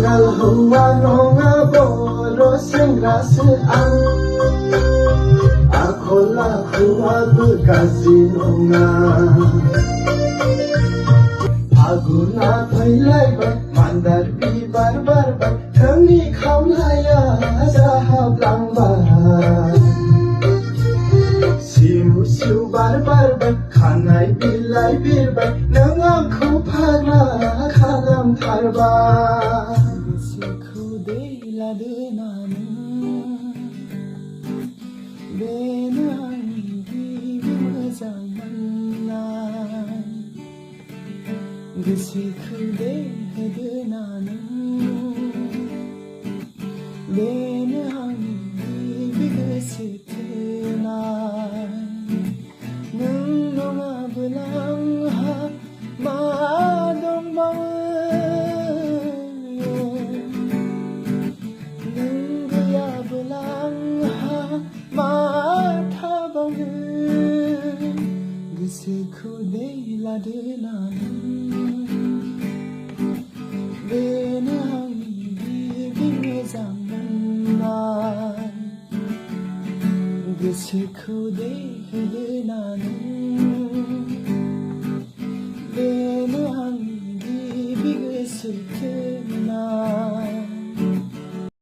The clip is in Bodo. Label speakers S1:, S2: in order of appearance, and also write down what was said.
S1: Pagal hua nonga boro sengrase ang Akola hua bekasi nonga Aguna thailai ba mandar bibar barbar Thangni khaulaya sahab langba Siu siu bar barbar khanai bilai birbar Nang akhu phara khalam tharba Sikhu deila denanu Benani bimazang manai Sikhu deila denanu Benani bigasitnai Nung nunga belang ha madong bayo Nung gaya belang ha mathabang Gisikhu deila denanu Benani bimazang manai Gisikhu deila denanu